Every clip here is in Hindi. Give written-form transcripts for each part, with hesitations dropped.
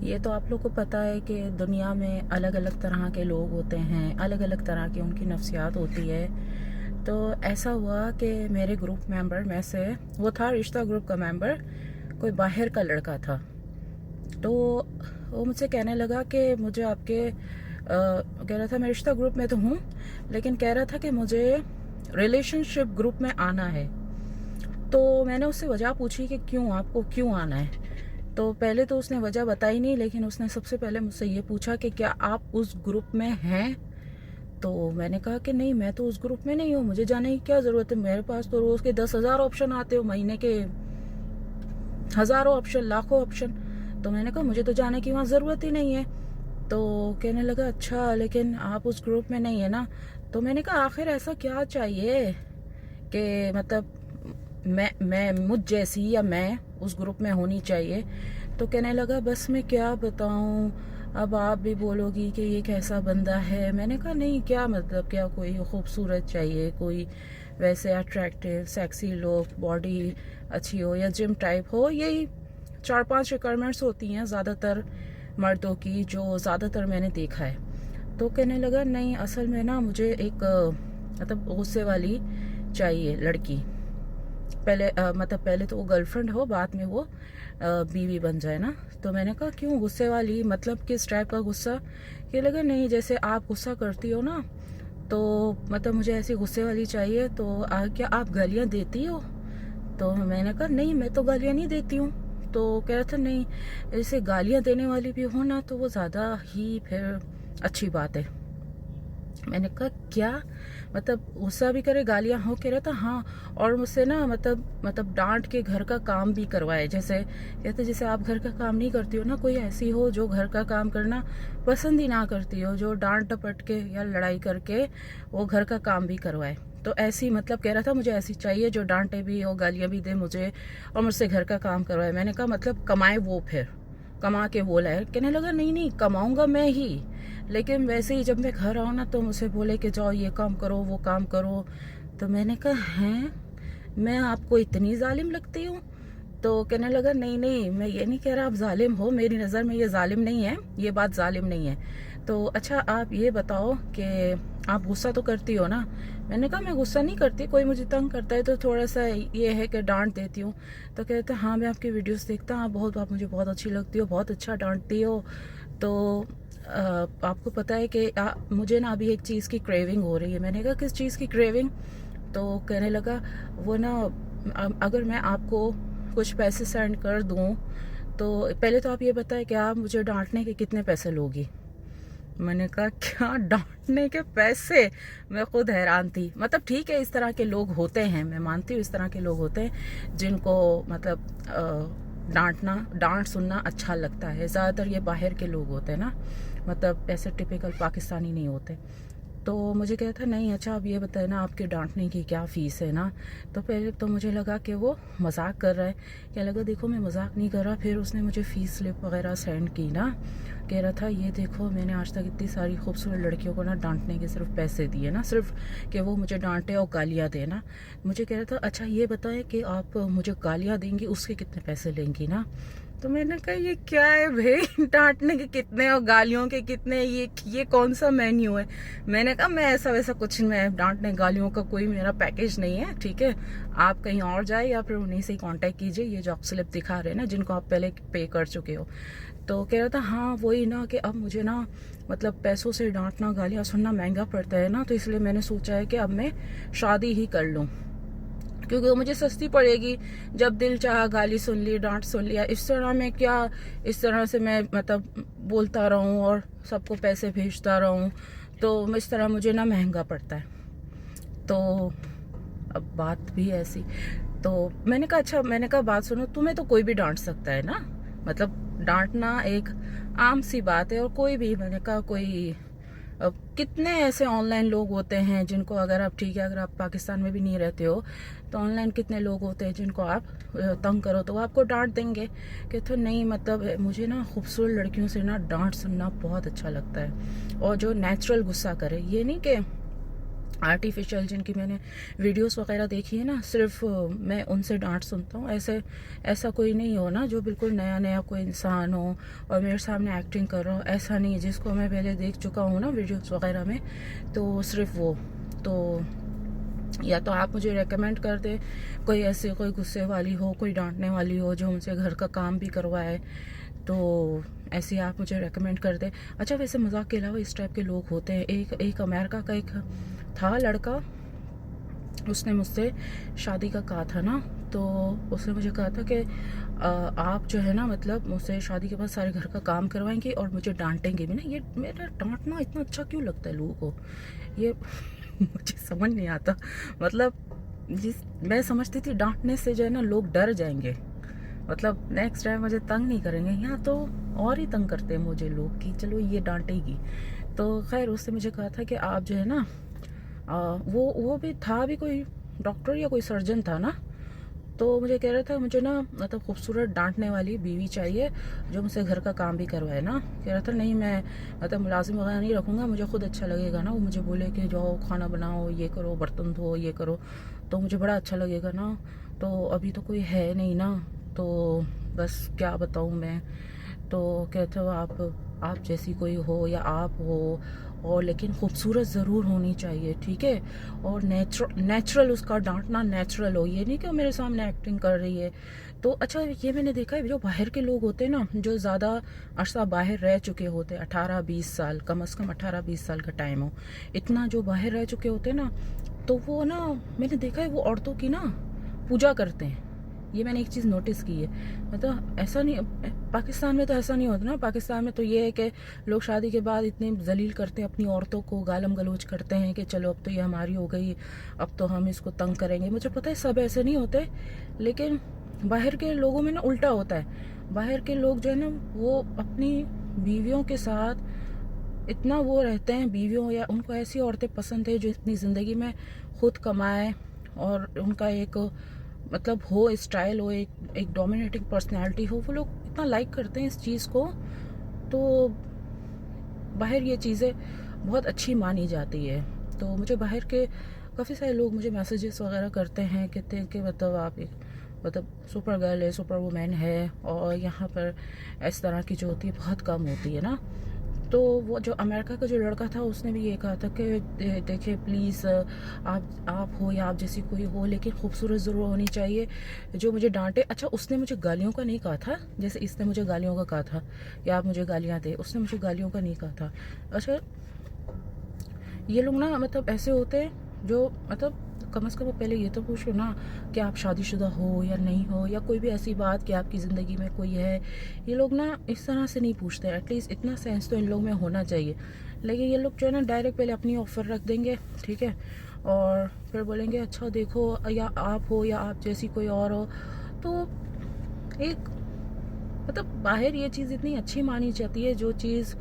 ये तो आप लोग को पता है कि दुनिया में अलग अलग तरह के लोग होते हैं, अलग अलग तरह की उनकी नफ्सियात होती है। तो ऐसा हुआ कि मेरे ग्रुप मेंबर में से, वो था रिश्ता ग्रुप का मेंबर, कोई बाहर का लड़का था। तो वो मुझसे कहने लगा कि मुझे आपके कह रहा था मैं रिश्ता ग्रुप में तो हूँ, लेकिन कह रहा था कि मुझे रिलेशनशिप ग्रुप में आना है। तो मैंने उससे वजह पूछी कि क्यों, आपको क्यों आना है। तो पहले तो उसने वजह बताई नहीं, लेकिन उसने सबसे पहले मुझसे ये पूछा कि क्या आप उस ग्रुप में हैं। तो मैंने कहा कि नहीं, मैं तो उस ग्रुप में नहीं हूँ, मुझे जाने की क्या ज़रूरत है, मेरे पास तो रोज़ के 10,000 ऑप्शन आते हो, महीने के हज़ारों ऑप्शन, लाखों ऑप्शन। तो मैंने कहा मुझे तो जाने की वहाँ ज़रूरत ही नहीं है। तो कहने लगा अच्छा, लेकिन आप उस ग्रुप में नहीं है ना। तो मैंने कहा आखिर ऐसा क्या चाहिए कि मतलब मैं मुझ जैसी या मैं उस ग्रुप में होनी चाहिए। तो कहने लगा बस मैं क्या बताऊं, अब आप भी बोलोगी कि ये कैसा बंदा है। मैंने कहा नहीं, क्या मतलब, क्या कोई खूबसूरत चाहिए, कोई वैसे अट्रैक्टिव सेक्सी लोग, बॉडी अच्छी हो या जिम टाइप हो, यही 4-5 रिक्वायरमेंट्स होती हैं ज़्यादातर मर्दों की, जो ज़्यादातर मैंने देखा है। तो कहने लगा नहीं, असल में ना मुझे एक मतलब गुस्से वाली चाहिए लड़की। पहले मतलब पहले तो वो गर्लफ्रेंड हो, बाद में वो बीवी बन जाए ना। तो मैंने कहा क्यों गुस्से वाली, मतलब किस टाइप का गुस्सा। ये लगा नहीं, जैसे आप गुस्सा करती हो ना, तो मतलब मुझे ऐसी गुस्से वाली चाहिए। तो क्या आप गालियाँ देती हो। तो मैंने कहा नहीं, मैं तो गालियाँ नहीं देती हूँ। तो कह रहा था नहीं, ऐसे गालियाँ देने वाली भी हो ना तो वो ज़्यादा ही फिर अच्छी बात है। मैंने कहा क्या, मतलब गुस्सा भी करे, गालियाँ हो। कह रहा था हाँ, और मुझसे ना मतलब डांट के घर का काम भी करवाए। जैसे कहते जैसे आप घर का काम नहीं करती हो ना, कोई ऐसी हो जो घर का काम करना पसंद ही ना करती हो, जो डांट डपट के या लड़ाई करके वो घर का काम भी करवाए। तो ऐसी, मतलब कह रहा था मुझे ऐसी चाहिए जो डांटे भी हो, गालियाँ भी दे मुझे, और मुझसे घर का काम करवाए। मैंने कहा मतलब कमाए वो, फिर कमा के वो लाए। कहने लगा नहीं नहीं, कमाऊंगा मैं ही, लेकिन वैसे ही जब मैं घर आऊँ ना तो मुझे बोले कि जाओ ये काम करो वो काम करो। तो मैंने कहा हैं, मैं आपको इतनी जालिम लगती हूँ। तो कहने लगा नहीं नहीं, मैं ये नहीं कह रहा आप जालिम हो, मेरी नज़र में ये जालिम नहीं है, ये बात जालिम नहीं है। तो अच्छा आप ये बताओ कि आप गुस्सा तो करती हो ना। मैंने कहा मैं गुस्सा नहीं करती, कोई मुझे तंग करता है तो थोड़ा सा ये है कि डांट देती हूँ। तो कहते हैं हाँ मैं आपकी वीडियोस देखता हूँ, आप मुझे बहुत अच्छी लगती हो, बहुत अच्छा डांटती हो। तो आपको पता है कि मुझे ना अभी एक चीज़ की क्रेविंग हो रही है। मैंने कहा किस चीज़ की क्रेविंग। तो कहने लगा वो ना, अगर मैं आपको कुछ पैसे सेंड कर दूं तो पहले तो आप ये बताएं कि आप मुझे डांटने के कितने पैसे लोगी। मैंने कहा क्या डांटने के पैसे। मैं खुद हैरान थी। मतलब ठीक है, इस तरह के लोग होते हैं, मैं मानती हूँ इस तरह के लोग होते हैं जिनको मतलब डांट सुनना अच्छा लगता है। ज़्यादातर ये बाहर के लोग होते हैं ना, मतलब ऐसे टिपिकल पाकिस्तानी नहीं होते। तो मुझे कहा था नहीं अच्छा अब ये बताए ना आपके डांटने की क्या फ़ीस है ना। तो पहले तो मुझे लगा कि वो मजाक कर रहा है, क्या लगा देखो मैं मजाक नहीं कर रहा। फिर उसने मुझे फ़ीस स्लिप वगैरह सेंड की ना, कह रहा था ये देखो मैंने आज तक इतनी सारी खूबसूरत लड़कियों को ना डांटने के सिर्फ पैसे दिए ना, सिर्फ कि वो मुझे डांटे और गालियाँ देना। मुझे कह रहा था अच्छा ये बताएं कि आप मुझे गालियाँ देंगी उसके कितने पैसे लेंगी ना। तो मैंने कहा ये क्या है भाई, डांटने के कितने और गालियों के कितने, ये कौन सा मेन्यू है। मैंने कहा मैं ऐसा वैसा कुछ, मैं डांटने गालियों का कोई मेरा पैकेज नहीं है, ठीक है। आप कहीं और जाए या फिर उन्हीं से ही कांटेक्ट कीजिए, ये जॉब स्लिप दिखा रहे हैं ना जिनको आप पहले पे कर चुके हो। तो कह रहा था हाँ वही ना कि अब मुझे ना मतलब पैसों से डांटना गालियाँ सुनना महंगा पड़ता है ना, तो इसलिए मैंने सोचा है कि अब मैं शादी ही कर लूँ, क्योंकि वो मुझे सस्ती पड़ेगी। जब दिल चाहा गाली सुन ली, डांट सुन लिया, इस तरह में क्या, इस तरह से मैं मतलब बोलता रहूं और सबको पैसे भेजता रहूं, तो इस तरह मुझे ना महंगा पड़ता है। तो अब बात भी ऐसी। तो मैंने कहा अच्छा, मैंने कहा बात सुनो, तुम्हें तो कोई भी डांट सकता है ना, मतलब डांटना एक आम सी बात है। और कोई भी, मैंने कहा कोई कितने ऐसे ऑनलाइन लोग होते हैं जिनको, अगर आप ठीक है अगर आप पाकिस्तान में भी नहीं रहते हो तो ऑनलाइन कितने लोग होते हैं जिनको आप तंग करो तो वो आपको डांट देंगे। कि तो नहीं मतलब मुझे ना खूबसूरत लड़कियों से ना डांट सुनना बहुत अच्छा लगता है, और जो नेचुरल गुस्सा करे, ये नहीं कि आर्टिफिशियल जिनकी मैंने वीडियोस वगैरह देखी है ना, सिर्फ मैं उनसे डांट सुनता हूँ। ऐसा कोई नहीं हो ना जो बिल्कुल नया नया कोई इंसान हो और मेरे सामने एक्टिंग कर रहा हो, ऐसा नहीं है। जिसको मैं पहले देख चुका हूँ ना वीडियोस वगैरह में, तो सिर्फ वो। तो या तो आप मुझे रेकमेंड कर दे कोई ऐसी, कोई गुस्से वाली हो, कोई डांटने वाली हो जो मुझसे घर का काम भी करवाए, तो ऐसे आप मुझे रेकमेंड कर दे। अच्छा, वैसे मजाक के अलावा इस टाइप के लोग होते हैं। एक अमेरिका का एक था लड़का, उसने मुझसे शादी का कहा था ना, तो उसने मुझे कहा था कि आप जो है ना, मतलब मुझसे शादी के बाद सारे घर का काम करवाएंगे और मुझे डांटेंगे भी ना। ये मेरा डांटना इतना अच्छा क्यों लगता है लोगों को, ये मुझे समझ नहीं आता। मतलब मैं समझती थी डांटने से जो है ना लोग डर जाएंगे, मतलब नेक्स्ट टाइम मुझे तंग नहीं करेंगे। यहाँ तो और ही तंग करते हैं मुझे लोग कि चलो ये डांटेगी। तो खैर उससे मुझे कहा था कि आप जो है ना, वो भी था भी कोई डॉक्टर या कोई सर्जन था ना, तो मुझे कह रहा था मुझे ना मतलब खूबसूरत डांटने वाली बीवी चाहिए जो मुझसे घर का काम भी करवाए ना। कह रहा था नहीं, मैं मतलब मुलाजिम वगैरह नहीं रखूँगा, मुझे खुद अच्छा लगेगा ना वो मुझे बोले कि जाओ खाना बनाओ, ये करो, बर्तन धो, ये करो, तो मुझे बड़ा अच्छा लगेगा ना। तो अभी तो कोई है नहीं ना, तो बस क्या बताऊँ मैं। तो कहते हो आप जैसी कोई हो या आप हो, और लेकिन खूबसूरत ज़रूर होनी चाहिए, ठीक है, और नेचुरल उसका डांटना नेचुरल हो, ये नहीं कि मेरे सामने एक्टिंग कर रही है। तो अच्छा, ये मैंने देखा है जो बाहर के लोग होते हैं ना, जो ज़्यादा अरसा बाहर रह चुके होते हैं, 18-20 साल, कम से कम 18-20 साल का टाइम हो, इतना जो बाहर रह चुके होते हैं ना, तो वो ना, मैंने देखा है वो औरतों की ना पूजा करते हैं। ये मैंने एक चीज़ नोटिस की है। मतलब ऐसा नहीं, पाकिस्तान में तो ऐसा नहीं होता ना। पाकिस्तान में तो ये है कि लोग शादी के बाद इतने जलील करते हैं अपनी औरतों को, गालम गलोच करते हैं कि चलो अब तो ये हमारी हो गई, अब तो हम इसको तंग करेंगे। मुझे पता है सब ऐसे नहीं होते, लेकिन बाहर के लोगों में ना उल्टा होता है। बाहर के लोग जो है ना, वो अपनी बीवियों के साथ इतना वो रहते हैं, बीवियों या उनको ऐसी औरतें पसंद है जो इतनी ज़िंदगी में खुद कमाए और उनका एक मतलब हो स्टाइल हो, एक डोमिनेटिंग पर्सनैलिटी हो। वो लोग इतना लाइक करते हैं इस चीज़ को, तो बाहर ये चीज़ें बहुत अच्छी मानी जाती है। तो मुझे बाहर के काफ़ी सारे लोग मुझे मैसेजेस वगैरह करते हैं, कहते हैं कि मतलब आप एक मतलब सुपर गर्ल है, सुपर वुमेन है, और यहाँ पर इस तरह की जो होती है बहुत कम होती है ना। तो वो जो अमेरिका का जो लड़का था उसने भी ये कहा था कि देखिए प्लीज़, आप हो या आप जैसी कोई हो, लेकिन खूबसूरत ज़रूर होनी चाहिए जो मुझे डांटे। अच्छा, उसने मुझे गालियों का नहीं कहा था जैसे इसने मुझे गालियों का कहा था कि आप मुझे गालियाँ दे, उसने मुझे गालियों का नहीं कहा था। अच्छा, ये लोग ना मतलब ऐसे होते हैं जो मतलब कम से कम पहले ये तो पूछ लो ना कि आप शादीशुदा हो या नहीं हो, या कोई भी ऐसी बात कि आपकी ज़िंदगी में कोई है। ये लोग ना इस तरह से नहीं पूछते, एटलीस्ट इतना सेंस तो इन लोग में होना चाहिए। लेकिन ये लोग जो है ना डायरेक्ट पहले अपनी ऑफ़र रख देंगे, ठीक है, और फिर बोलेंगे अच्छा देखो, या आप हो या आप जैसी कोई और हो। तो एक मतलब बाहर ये चीज़ इतनी अच्छी मानी जाती है जो चीज़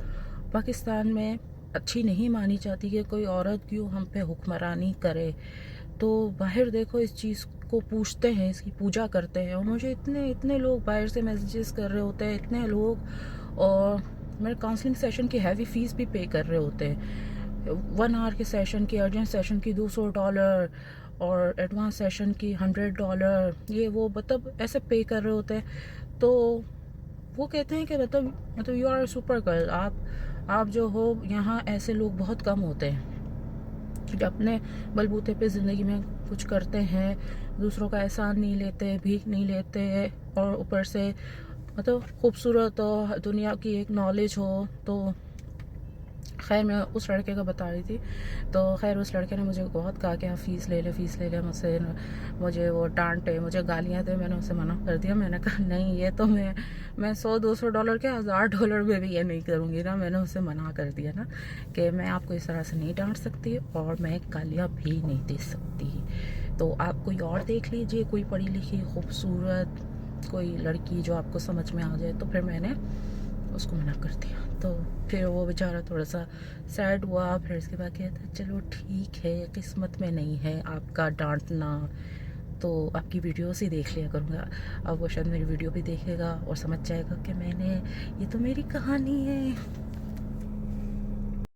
पाकिस्तान में अच्छी नहीं मानी जाती कि कोई औरत क्यों हम पे हुक्मरानी करे। तो बाहर देखो इस चीज़ को पूछते हैं, इसकी पूजा करते हैं। और मुझे इतने इतने लोग बाहर से मैसेजेस कर रहे होते हैं, इतने लोग, और मेरे काउंसलिंग सेशन की हैवी फीस भी पे कर रहे होते हैं। 1 आवर के सेशन की, अर्जेंट सेशन की $200 और एडवांस सेशन की $100, ये वो मतलब ऐसे पे कर रहे होते हैं। तो वो कहते हैं कि मतलब यू आर सुपर गर्ल, आप जो हो, यहाँ ऐसे लोग बहुत कम होते हैं जो अपने बलबूते पे ज़िंदगी में कुछ करते हैं, दूसरों का एहसान नहीं लेते, भीख नहीं लेते, और ऊपर से मतलब खूबसूरत हो, दुनिया की एक नॉलेज हो। तो खैर मैं उस लड़के का बता रही थी, तो खैर उस लड़के ने मुझे बहुत कहा कि आप फ़ीस ले ले मुझसे, मुझे वो डांटे, मुझे गालियाँ दे। मैंने उसे मना कर दिया, मैंने कहा नहीं, ये तो मैं $100-200 के $1000 में भी ये नहीं करूँगी ना। मैंने उसे मना कर दिया ना कि मैं आपको इस तरह से नहीं डांट सकती और मैं गालियाँ भी नहीं दे सकती। तो आप कोई और देख लीजिए, कोई पढ़ी लिखी खूबसूरत कोई लड़की जो आपको समझ में आ जाए। तो फिर मैंने उसको मना कर दिया। तो फिर वो बेचारा थोड़ा सा सैड हुआ, फिर उसके बाद कहता चलो ठीक है, किस्मत में नहीं है आपका डांटना, तो आपकी वीडियोस ही देख लिया करूँगा। अब वो शायद मेरी वीडियो भी देखेगा और समझ जाएगा कि ये तो मेरी कहानी है।